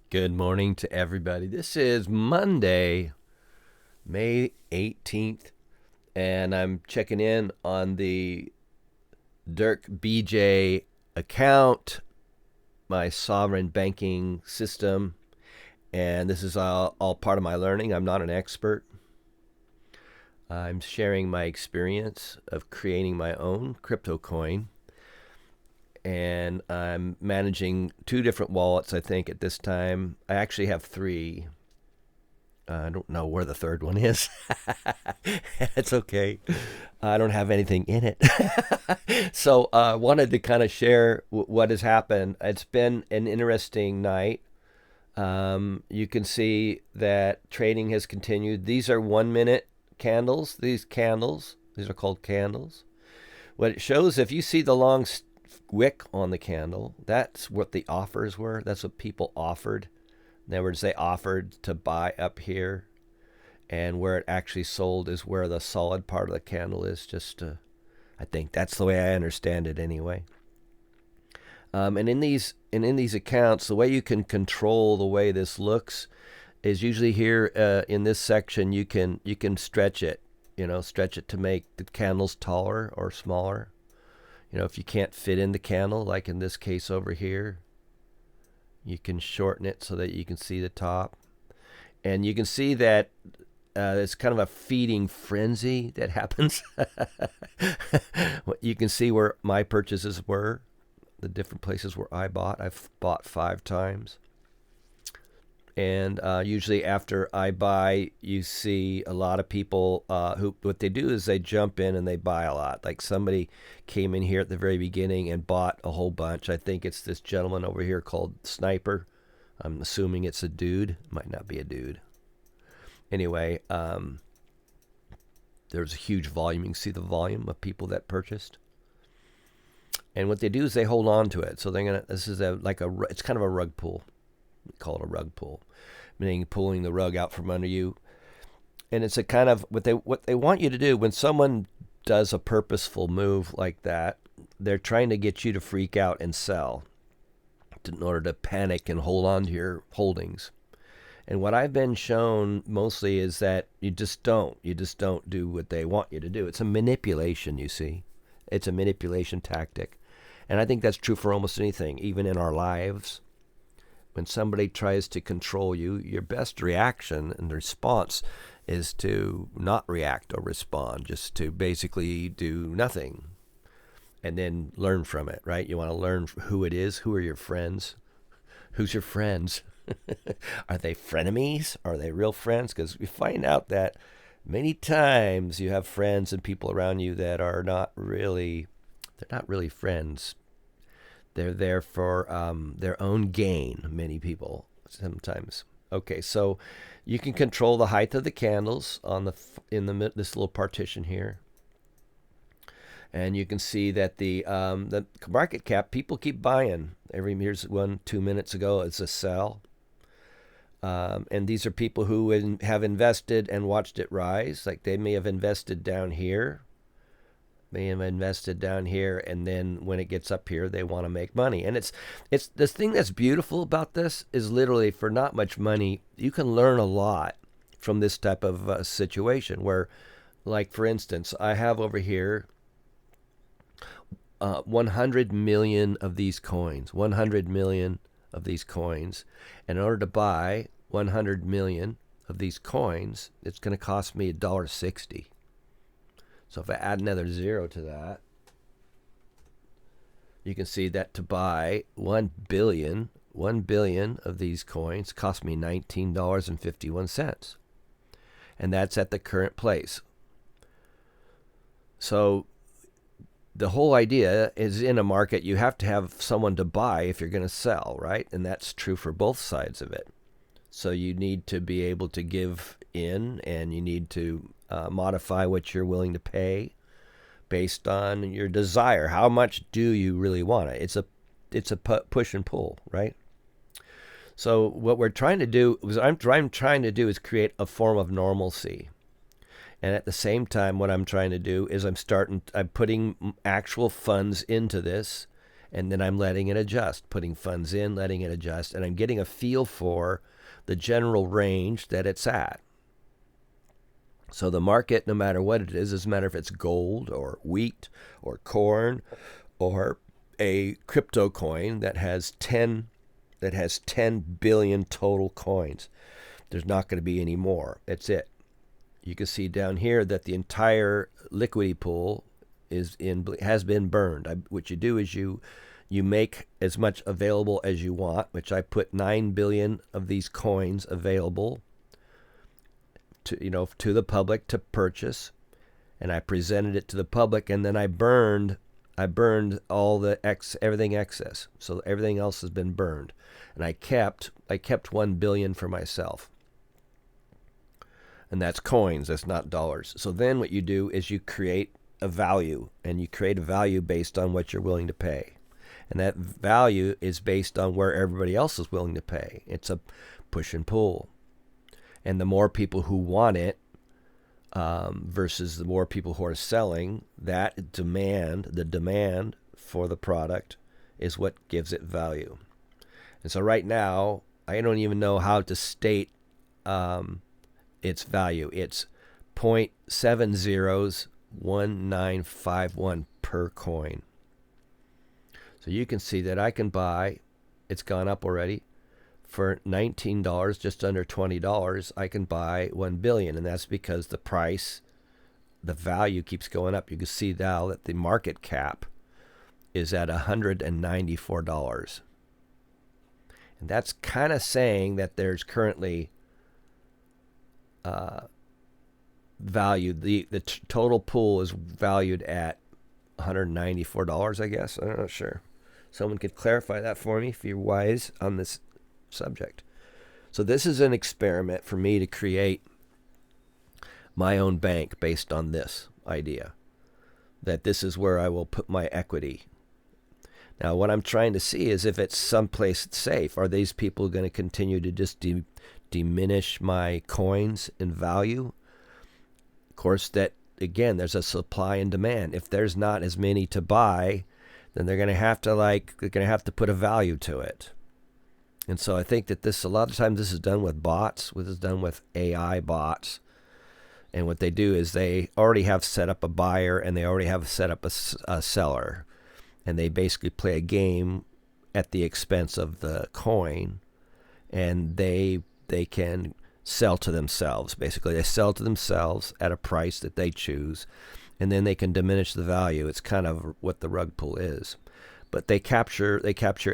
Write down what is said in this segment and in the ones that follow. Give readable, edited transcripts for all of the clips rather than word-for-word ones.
Good morning to everybody. This is Monday, May 18th, and I'm checking in on the DIRKBJ account, my sovereign banking system, and this is all part of my learning. I'm not an expert. I'm sharing my experience of creating my own crypto coin, and I'm managing two different wallets, I think, at this time. I actually have three. I don't know where the third one is. It's okay. I don't have anything in it. So I wanted to kind of share what has happened. It's been an interesting night. You can see that trading has continued. These are 1 minute candles. These are called candles. What it shows, if you see the long wick on the candle, that's what the offers were. That's what people offered. In other words, they offered to buy up here, and where it actually sold is where the solid part of the candle is. I think that's the way I understand it anyway. And in these accounts, the way you can control the way this looks is usually here in this section. You can stretch it, stretch it to make the candles taller or smaller. If you can't fit in the candle, like in this case over here, you can shorten it so that you can see the top. And you can see that it's kind of a feeding frenzy that happens. You can see where my purchases were, the different places where I bought. I've bought 5 times. And usually after I buy, you see a lot of people who, what they do is they jump in and they buy a lot. Like somebody came in here at the very beginning and bought a whole bunch. I think it's this gentleman over here called Sniper. I'm assuming it's a dude. Might not be a dude. Anyway, there's a huge volume. You can see the volume of people that purchased. And what they do is they hold on to it. So this is it's kind of a rug pull. We call it a rug pull, meaning pulling the rug out from under you. And it's a kind of what they want you to do when someone does a purposeful move like that. They're trying to get you to freak out and sell in order to panic and hold on to your holdings. And what I've been shown mostly is that you just don't do what they want you to do. It's a manipulation, you see. It's a manipulation tactic. And I think that's true for almost anything, even in our lives. When somebody tries to control you, your best reaction and response is to not react or respond, just to basically do nothing and then learn from it, right? You want to learn who it is. Who are your friends? Who's your friends? Are they frenemies? Are they real friends? Because we find out that many times you have friends and people around you that are they're not really friends. They're there for their own gain, many people, sometimes. Okay, so you can control the height of the candles in this little partition here. And you can see that the market cap, people keep buying. Here's 2 minutes ago, it's a sell. And these are people who have invested and watched it rise. Like they may have invested down here. And then when it gets up here, they want to make money. And it's the thing that's beautiful about this is literally for not much money, you can learn a lot from this type of situation. Where, like for instance, I have over here 100 million of these coins. 100 million of these coins. And in order to buy 100 million of these coins, it's going to cost me $1.60. So if I add another 0 to that, you can see that to buy 1 billion of these coins cost me $19.51. And that's at the current place. So the whole idea is in a market, you have to have someone to buy if you're going to sell, right? And that's true for both sides of it. So you need to be able to give in, and you need to modify what you're willing to pay based on your desire. How much do you really want it? It's a push and pull, right? So what we're trying to do is create a form of normalcy. And at the same time, what I'm trying to do is I'm putting actual funds into this, And then I'm letting it adjust, putting funds in, letting it adjust, and I'm getting a feel for the general range that it's at. So the market, no matter what it is, doesn't matter if it's gold or wheat or corn or a crypto coin that has 10 billion total coins. There's not going to be any more. That's it. You can see down here that the entire liquidity pool has been burned. What you do is you make as much available as you want, which I put 9 billion of these coins available to the public to purchase, and I presented it to the public, and then I burned all everything excess. So everything else has been burned, and I kept 1 billion for myself. And that's coins, that's not dollars. So then what you do is you create a value, and you create a value based on what you're willing to pay. And that value is based on where everybody else is willing to pay. It's a push and pull. And the more people who want it versus the more people who are selling, the demand for the product is what gives it value. And so right now, I don't even know how to state its value. It's 0.701951 per coin. So you can see that I can buy, it's gone up already, for $19, just under $20, I can buy 1 billion. And that's because the price, the value keeps going up. You can see now that the market cap is at $194. And that's kind of saying that there's currently value. The total pool is valued at $194, I guess. I'm not sure. Someone could clarify that for me if you're wise on this subject. So this is an experiment for me to create my own bank based on this idea, that this is where I will put my equity. Now, what I'm trying to see is if it's someplace safe. Are these people going to continue to just diminish my coins in value? Of course, that again, there's a supply and demand. If there's not as many to buy, then they're going to have to put a value to it. And so I think that a lot of times this is done with bots. This is done with AI bots. And what they do is they already have set up a buyer and they already have set up a seller. And they basically play a game at the expense of the coin. And they can sell to themselves. Basically, they sell to themselves at a price that they choose. And then they can diminish the value. It's kind of what the rug pull is. But they capture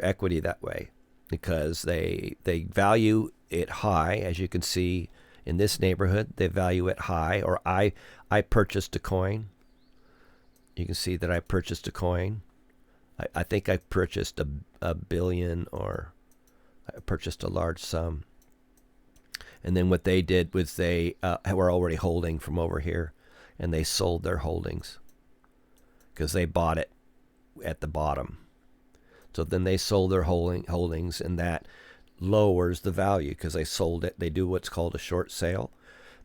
equity that way, because they value it high. As you can see in this neighborhood, they value it high. Or I purchased a coin. You can see that I purchased a coin. I think I purchased a billion, or I purchased a large sum. And then what they did was they were already holding from over here, and they sold their holdings because they bought it at the bottom. So then they sold their holdings, and that lowers the value because they sold it. They do what's called a short sale.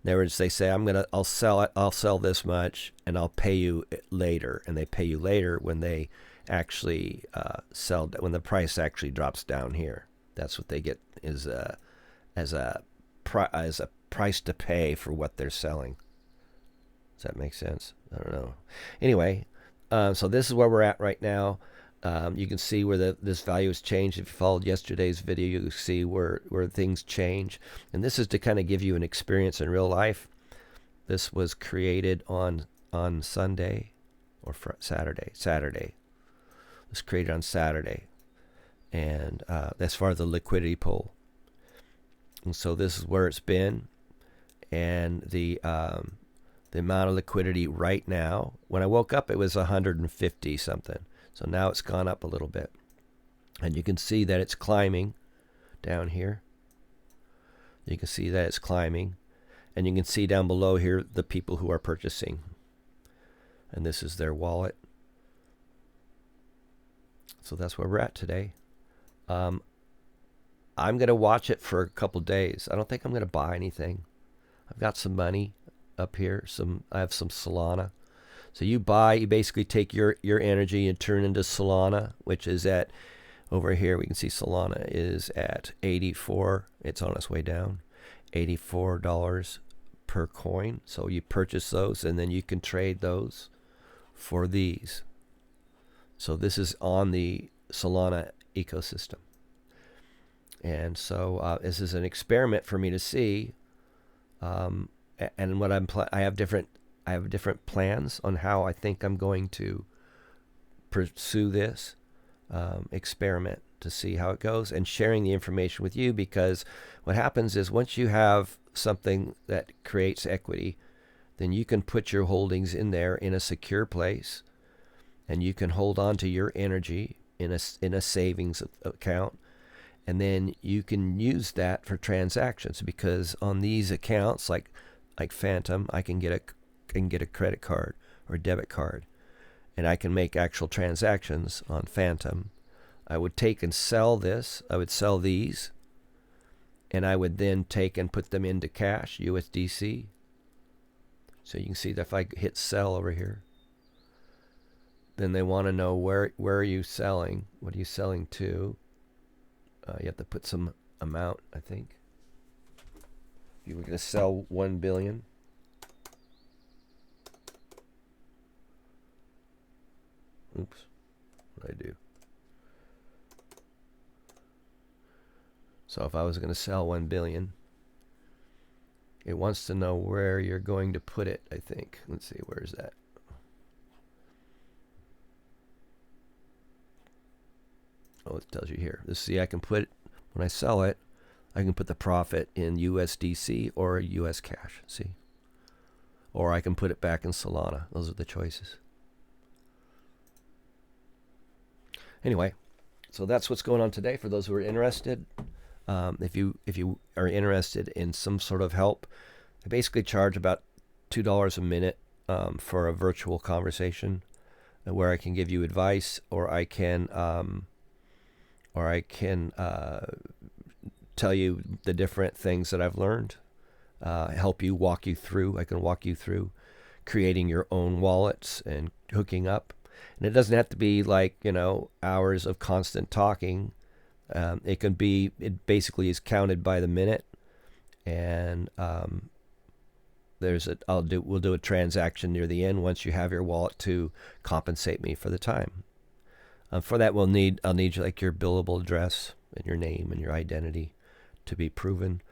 In other words, they say, I'll sell it. I'll sell this much, and I'll pay you later. And they pay you later when they actually sell, when the price actually drops down here. That's what they get as a price to pay for what they're selling. Does that make sense? I don't know. Anyway, so this is where we're at right now. You can see where this value has changed. If you followed yesterday's video, you can see where things change. And this is to kind of give you an experience in real life. This was created on Sunday or Saturday. It was created on Saturday. And as far as the liquidity pool. And so this is where it's been. And the amount of liquidity right now, when I woke up, it was 150 something. So now it's gone up a little bit. And you can see that it's climbing down here. You can see that it's climbing. And you can see down below here the people who are purchasing. And this is their wallet. So that's where we're at today. I'm going to watch it for a couple days. I don't think I'm going to buy anything. I've got some money up here. I have some Solana. So you basically take your energy and turn into Solana, which is at, over here we can see Solana is at 84. It's on its way down. $84 per coin. So you purchase those and then you can trade those for these. So this is on the Solana ecosystem. And so this is an experiment for me to see. And what I have different plans on how I think I'm going to pursue this experiment to see how it goes, and sharing the information with you, because what happens is once you have something that creates equity, then you can put your holdings in there in a secure place, and you can hold on to your energy in a savings account, and then you can use that for transactions, because on these accounts like Phantom, I can get a credit card or a debit card, and I can make actual transactions on Phantom. I would take and sell this. I would sell these, and I would then take and put them into cash, USDC. So you can see that if I hit sell over here, then they want to know where are you selling? What are you selling to? You have to put some amount, I think. If you were going to sell 1 billion. Oops, what did I do? So if I was going to sell 1 billion, it wants to know where you're going to put it, I think. Let's see, where is that? Oh, it tells you here. See, I can put, when I sell it, I can put the profit in USDC or US cash, see? Or I can put it back in Solana. Those are the choices. Anyway, so that's what's going on today for those who are interested. If you are interested in some sort of help, I basically charge about $2 a minute for a virtual conversation where I can give you advice, or I can tell you the different things that I've learned, walk you through. I can walk you through creating your own wallets and hooking up. And it doesn't have to be like, hours of constant talking. It basically is counted by the minute, and we'll do a transaction near the end once you have your wallet to compensate me for the time. For that, I'll need like your billable address and your name and your identity to be proven.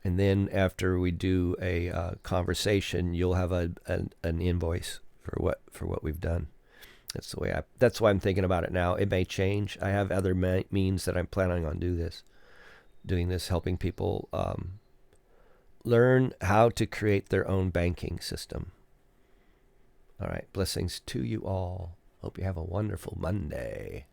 And then after we do a conversation, you'll have an invoice for what we've done. That's why I'm thinking about it now. It may change. I have other means that I'm planning on doing this, helping people learn how to create their own banking system. All right. Blessings to you all. Hope you have a wonderful Monday.